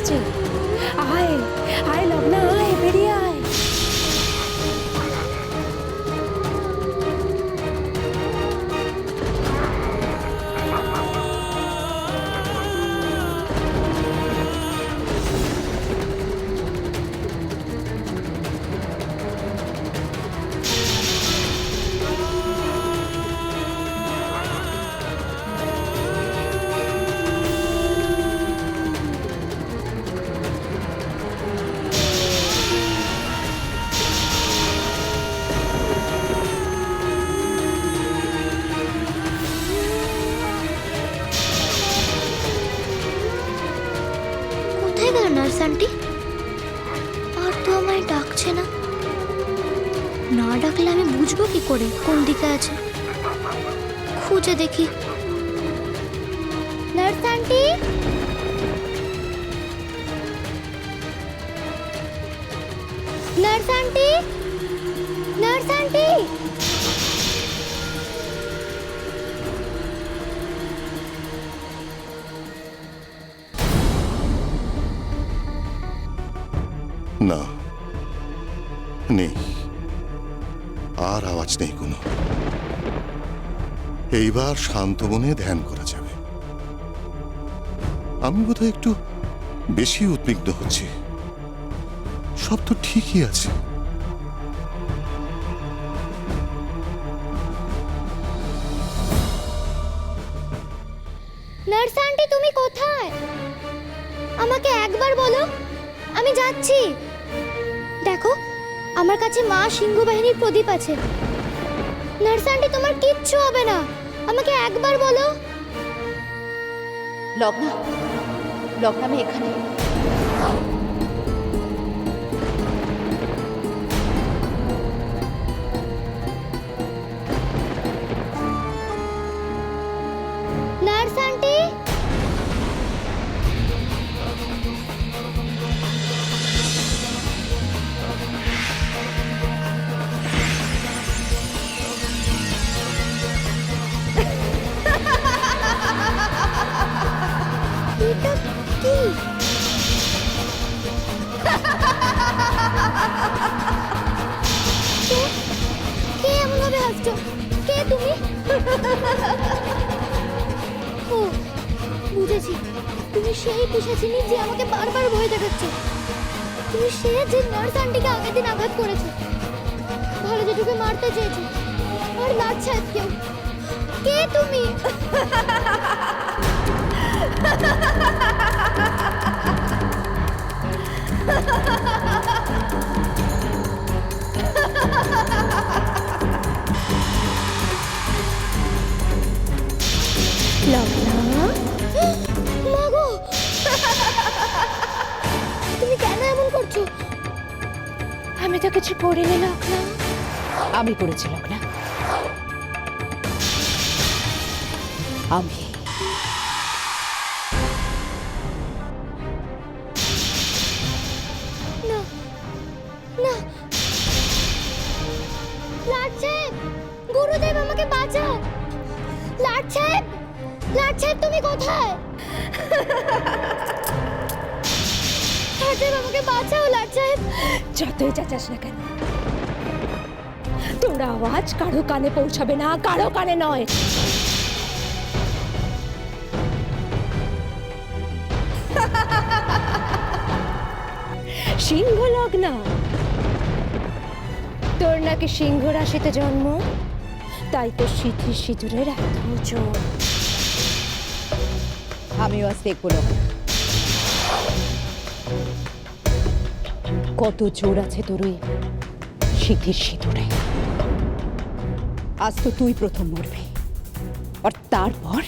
আসছে। আয় আয় লগ্না, আয় বেরিয়ে আয়। কোথায় গেল নার্স আন্টি? আর তো আমায় ডাকছে না। না ডাকলে আমি বুঝবো কি করে কোন দিকে আছে? খুঁজে দেখি। Nurse aunty, nurse aunty, nurse aunty. না, নেই, আর আওয়াজ নেই কোনো। এইবার শান্ত মনে ধ্যান করা যাবে। আমি বোধহয় একটু বেশি উদ্বিগ্ন হচ্ছি। সব তো ঠিকই আছে। নার্স আন্টি, তুমি কোথায়? আমাকে একবার বলো, আমি যাচ্ছি। দেখো, আমার কাছে মা সিংহ বাহিনীর প্রদীপ আছে। নার্স আন্টি, তোমার কিচ্ছু হবে না, আমাকে একবার বলো। লগ্না, লগ্না, আমি এখানে। নার্স আন্টি, এটা কি? কে এমন ভাবে হাসছো? কে তুমি? ও, বুঝেছি, তুমি সেই পিশাচিনী যে আমাকে বারবার ভয় দেখাচ্ছে। তুমি সে যে নার্স আন্টিকে আগের দিন আঘাত করেছে, ভালো জেঠুকে মারতে চেয়েছে, আর নাচ সাহেবকেও। কে তুমি? লগ্না, মাগো, তুমি কেন এমন করছো? আমি তো কিছু করিনি লগ্না। আমি করেছি লগ্না, আমি। না, না, লাট সাহেব, গুরুদেব, আমাকে বাঁচাও। লাট সাহেব, লাট সাহেব, তুমি কোথায়? লাট সাহেব, আমাকে বাঁচাও। লাট সাহেব, যতই চেঁচাস না কেন, তোর আওয়াজ কারো কানে পৌঁছাবে না, কারো কানে নয়। সিংহ লগ্না, তোর নাকি সিংহ রাশিতে জন্ম, তাই তো সিঁথির সিঁদুরের এত জোর। আমিও আজ দেখবো লগ্না, কত জোর আছে তোর ওই সিঁথির সিঁদুরে। আজ তো তুই প্রথম মরবি, আর তারপর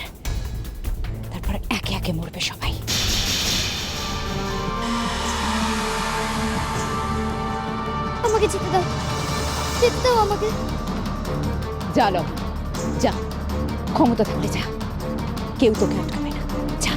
একে একে মরবে সবাই। আমাকে যেতে দাও, যেতে দাও আমাকে। যা লগ্না, যা, ক্ষমতা থাকলে যা, কেউ তোকে আটকাবে না, যা।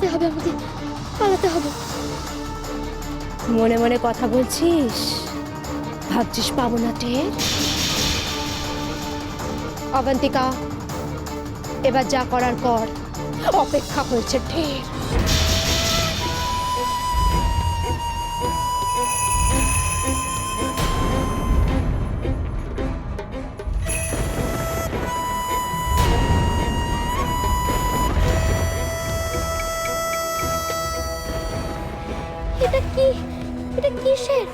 পালাতে হবে আমাকে, পালাতে হবে। মনে মনে কথা বলছিস? ভাবছিস পাবো না টের? অবন্তিকা, এবার যা করার কর, অপেক্ষা করছে টের। এটা কি, এটা কিসের?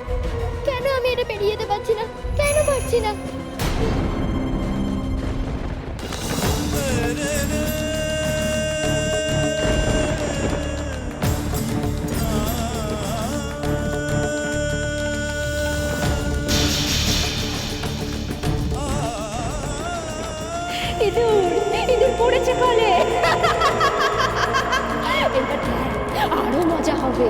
কেন আমি এটা পেরিয়ে যেতে পারছি না? কেন পারছি না? ইঁদুর, ইঁদুর পড়েছে কলে। এবার আরো মজা হবে।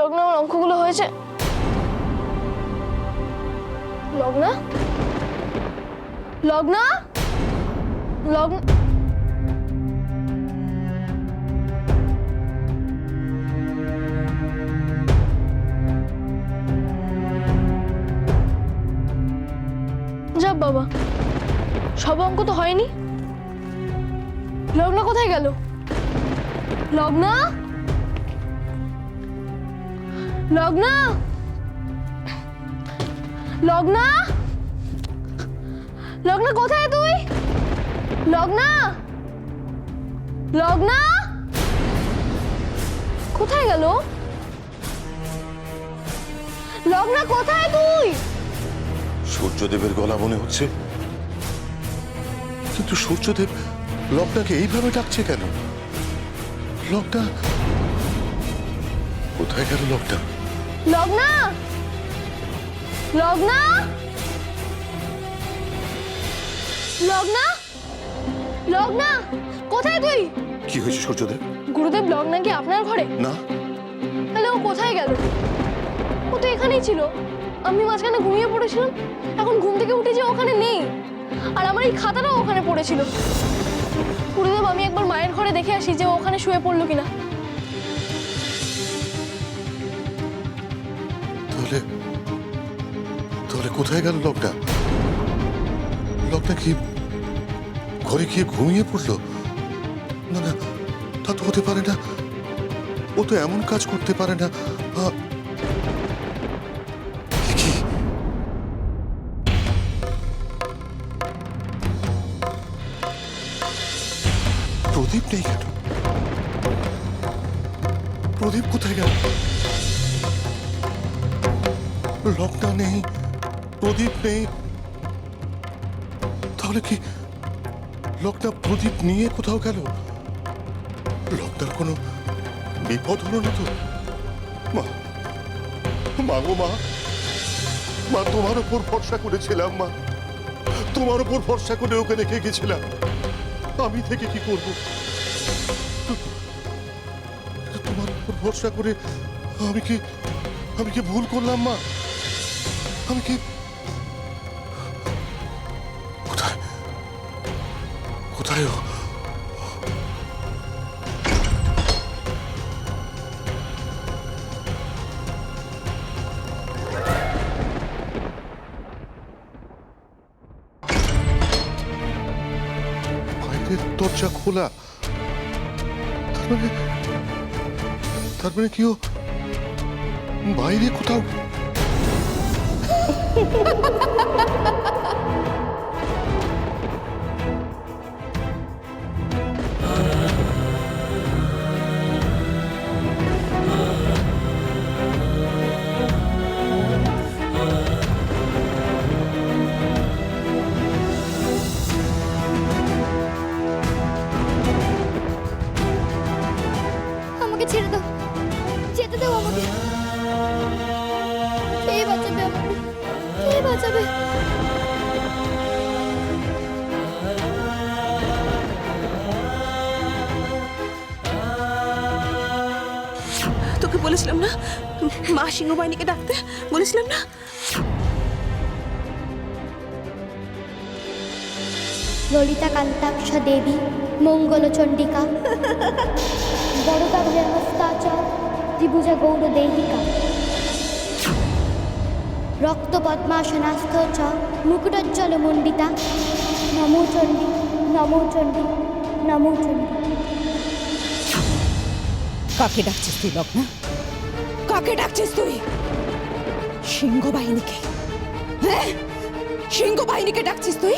লগ্ন, আমার অঙ্কগুলো হয়েছে? লগ্ন, লগ্ন, লগ্ন। যাক বাবা, সব অঙ্ক তো হয়নি। লগ্ন কোথায় গেল? লগ্ন, লগ্ন, লগ্ন, লগ্ন কোথায় তুই? লগ্ন, লগ্ন কোথায় গেল? লগ্ন কোথায় তুই? সূর্যদেবের গলা মনে হচ্ছে, কিন্তু সূর্যদেব লগ্নাকে এইভাবে ডাকছে কেন? লগ্না কোথায় গেল? লগ্না, লগ্ন, লগ্ন, লগ্ন, লগ্ন কোথায় তুই? কি হয়েছে সূর্যদেব? গুরুদেব, লগ্না কি আপনার ঘরে? না, তাহলে ও কোথায় গেল? ও তো এখানেই ছিল। আমি মাঝখানে ঘুমিয়ে পড়েছিলাম, এখন ঘুম থেকে উঠে যে ওখানে নেই। আর আমার এই খাতাটাও ওখানে পড়েছিল। গুরুদেব, আমি একবার মায়ের ঘরে দেখে আসি যে ও ওখানে শুয়ে পড়লো কিনা। তাহলে তাহলে কোথায় গেল লগ্না? লগ্না কি ঘরে গিয়ে ঘুমিয়ে পড়লো? না না, তা তো হতে পারে না। ও তো এমন কাজ করতে পারে না। কি প্রদীপ নেই কেন? প্রদীপ কোথায় গেল? লগ্না নেই, প্রদীপ নেই, তাহলে কি লগ্না প্রদীপ নিয়ে কোথাও গেল? লগ্নার কোনো বিপদ হলো না তো? মা, মা গো মা, মা তোমার উপর ভরসা করেছিলাম। মা, তোমার উপর ভরসা করে ওকে রেখে গেছিলাম। আমি থেকে কি করব? তোমার উপর ভরসা করে আমি কি ভুল করলাম? মা, আমি কি কোথায় কোথায় ও? বাইরের দরজা খোলা, তার মানে কি ও বাইরে কোথাও? আমাকে ছেড়ে দাও, যেতে দাও আমাকে। কে বাঁচাবে আমাকে? কে বাঁচাবে? মা সিংহবাহিনীকে ডাকতে বলেছিলাম না? ললিতা কান্তাক্ষ দেবী মঙ্গল চণ্ডিকা বরদা হস্তাচ ত্রিভুজা গৌর দেহিকা রক্ত পদ্মাসনাস্থ চ মুকুটোজ্জ্বল মণ্ডিতা নমো চণ্ডী নমো চণ্ডী নমো চণ্ডী। কাকে ডাকছিস তুই লগ্না? কাকে ডাকছিস তুই? সিংহবাহিনীকে? হ্যাঁ, সিংহবাহিনীকে ডাকছিস তুই?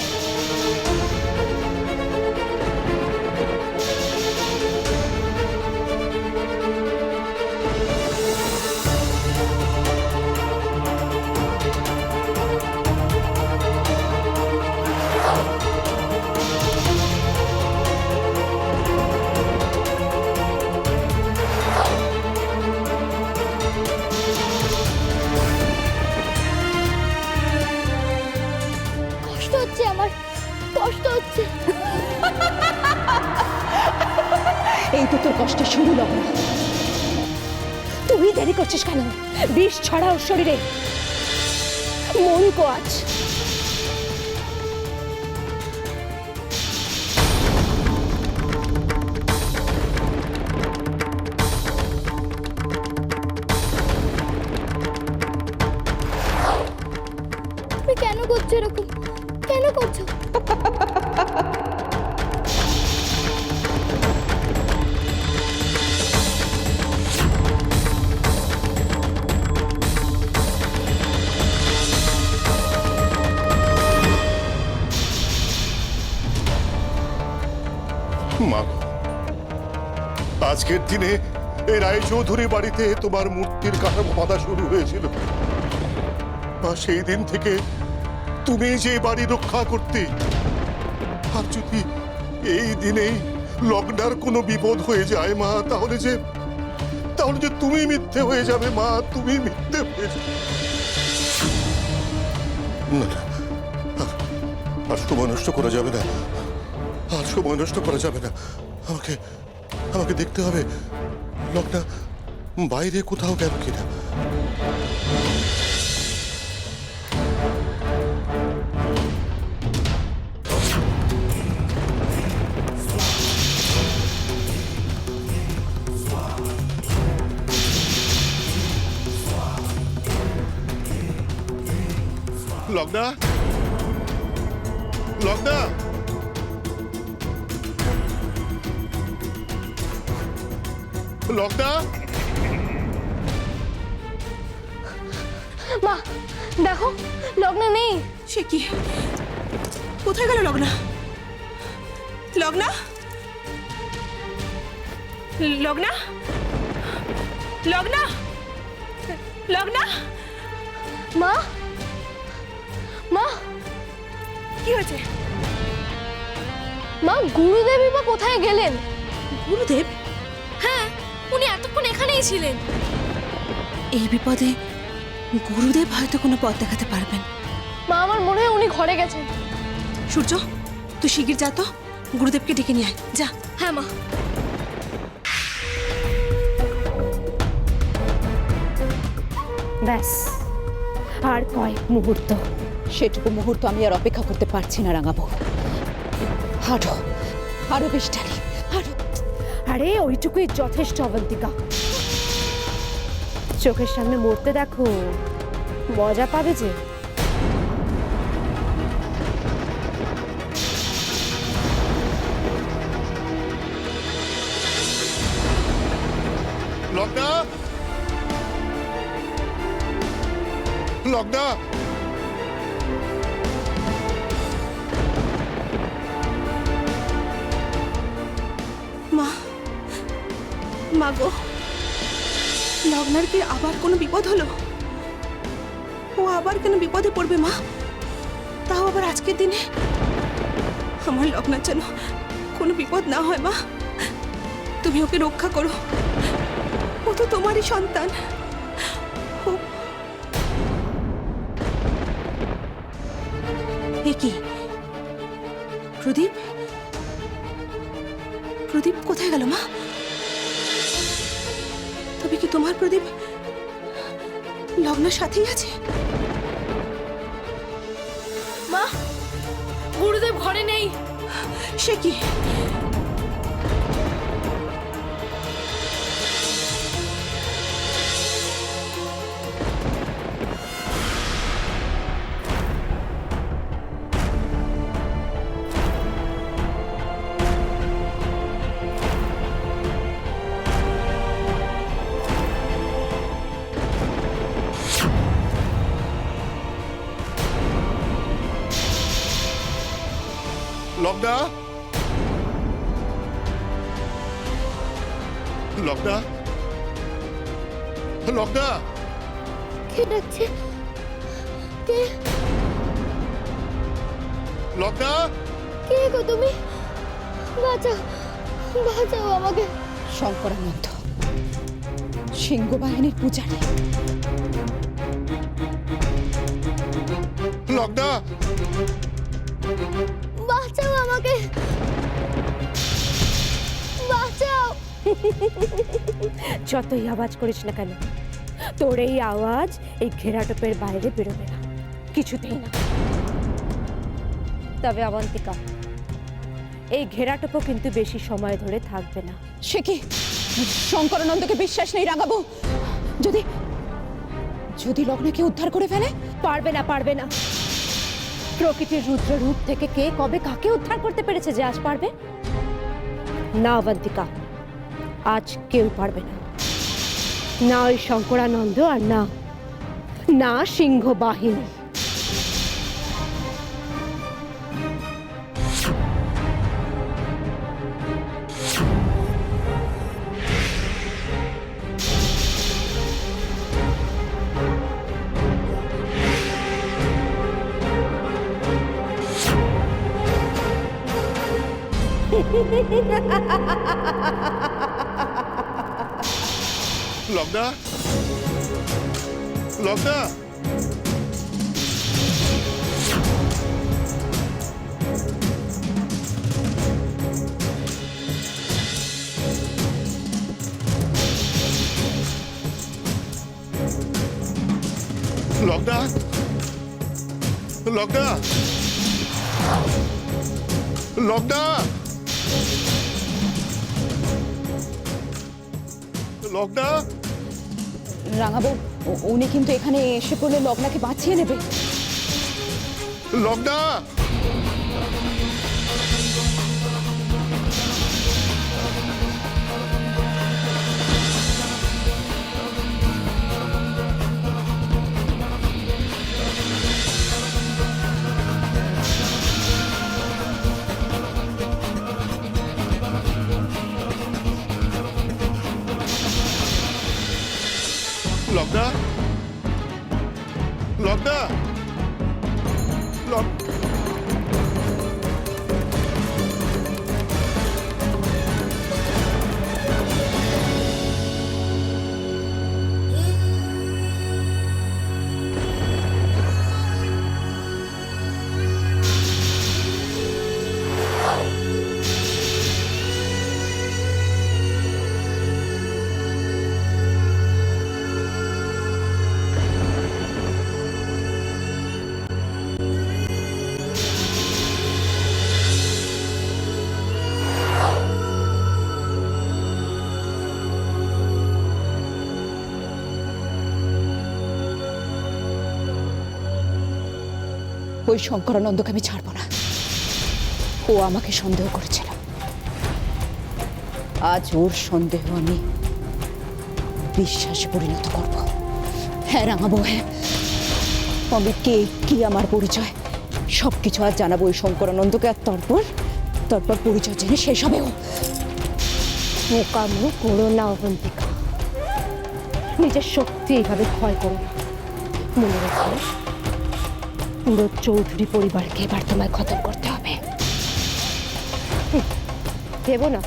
কষ্ট হচ্ছে আমার, কষ্ট হচ্ছে। এই তো তোর কষ্টের শুরু লগ্না। তুই দেরি করছিস কেন? বিষ ছড়া ওর শরীরে, মন কোয়াচ। তুমি কেন করছো এরকম? কেন করছো? মা, আজকের দিনে এই রায়চৌধুরী বাড়িতে তোমার মূর্তির কাঠামো বাঁধা শুরু হয়েছিল। আর সেই দিন থেকে তুমি যে বাড়ি রক্ষা করতে, আর যদি এই দিনেই লগ্নার কোনো বিপদ হয়ে যায় মা, তাহলে যে তুমি মিথ্যে হয়ে যাবে মা, তুমি মিথ্যে হয়ে যাবে। না না, আর সময় নষ্ট করা যাবে না, আর সময় নষ্ট করা যাবে না। আমাকে দেখতে হবে লগ্না বাইরে কোথাও গেল কিনা। লগ্না, লগ্না, লগ্না। মা দেখো, লগ্না নেই। সে কি? কোথায় গেল লগ্না? লগ্না, লগ্না, লগ্না, লগ্না। মা, মা, কি হয়েছে? মা গুরুদেবী বা কোথায় গেলেন? গুরুদেব? হ্যাঁ, উনি এতক্ষণ এখানেই ছিলেন। এই বিপদে গুরুদেব হয়তো কোনো পথ দেখাতে পারবেন। মা আমার মনে হয় উনি ঘরে গেছেন। সূর্য, তুই শিগগির যা তো, গুরুদেবকে ডেকে নিয়ে আয়, যা। হ্যাঁ মা। ব্যাস, আর কয়েক মুহূর্ত। সেটুকু মুহূর্ত আমি আর অপেক্ষা করতে পারছি না রাঙাবো। আরো আরো বেশ ডালি, আরো। আরে ওইটুকুই যথেষ্ট অবন্তিকা। চোখের সামনে মরতে দেখো, মজা পাবে যে। লগ্না, লগ্না, মা, মা গো, লগ্নার কি আবার কোনো বিপদ হলো? ও আবার কেন বিপদে পড়বে মা? তাও আবার আজকের দিনে। আমার লগ্নার যেন কোনো বিপদ না হয় মা। তুমি ওকে রক্ষা করো, ও তো তোমারই সন্তান। কি প্রদীপ? প্রদীপ কোথায় গেল মা? তবে কি তোমার প্রদীপ লগ্নার সাথেই আছে। মা, গুরুদেব ঘরে নেই। সে কি? লগ্না, লগ্না, লগ্না, কে ডাকছে? কে? লগ্না, কে গো তুমি? বাঁচাও, বাঁচাও আমাকে। শঙ্করানন্দ, সিংহ বাহিনীর পূজারী। লগ্না, বাঁচাও আমাকে, বাঁচাও। যতই আওয়াজ করিস না কেন, তোর এই আওয়াজ এই ঘেরাটোপের বাইরে বেরোবে না, কিছুতেই না। তবে অবন্তিকা, এই ঘেরাটোপও কিন্তু বেশি সময় ধরে থাকবে না। সে কি? শঙ্করানন্দকে বিশ্বাস নেই রাঙাবো? যদি যদি লগ্নাকে উদ্ধার করে ফেলে? পারবে না, পারবে না। প্রকৃতির রুদ্র রূপ থেকে কে কবে কাকে উদ্ধার করতে পেরেছে যে আজ পারবে? না অবন্তিকা, আজ কেউ পারবে না। না ওই শঙ্করানন্দ, আর না না সিংহ বাহিনী। লগ্না, লগ্না, লগ্না, লগ্না, লগ্না, লগ্না, রাঙাবো, উনি কিন্তু এখানে এসে পড়লে লগ্নাকে বাঁচিয়ে নেবে। লগ্না, লগ্না, লগ্না, লগ ওই শঙ্করানন্দকে আমি ছাড়বো না। ও আমাকে সন্দেহ করেছিল, আজ ওর সন্দেহ আমি বিশ্বাসে পরিণত করব। হ্যাঁ রাঙাবো, হ্যাঁ, আমি কে, কি আমার পরিচয় সবকিছু আজ জানাবো ওই শঙ্করানন্দকে। আর তারপর পরিচয় জেনে শেষ হবে ও। মোকামো করো না অবন্তিকা, নিজের শক্তি এইভাবে ক্ষয় করো না। মনে রাখো, পুরো চৌধুরী পরিবারকে এবার তোমায় খতম করতে হবে। দেবো না,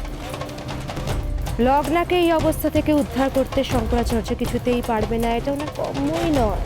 লগ্নাকে এই অবস্থা থেকে উদ্ধার করতে শঙ্করাচার্য কিছুতেই পারবে না, এটা ওনার কমই নয়।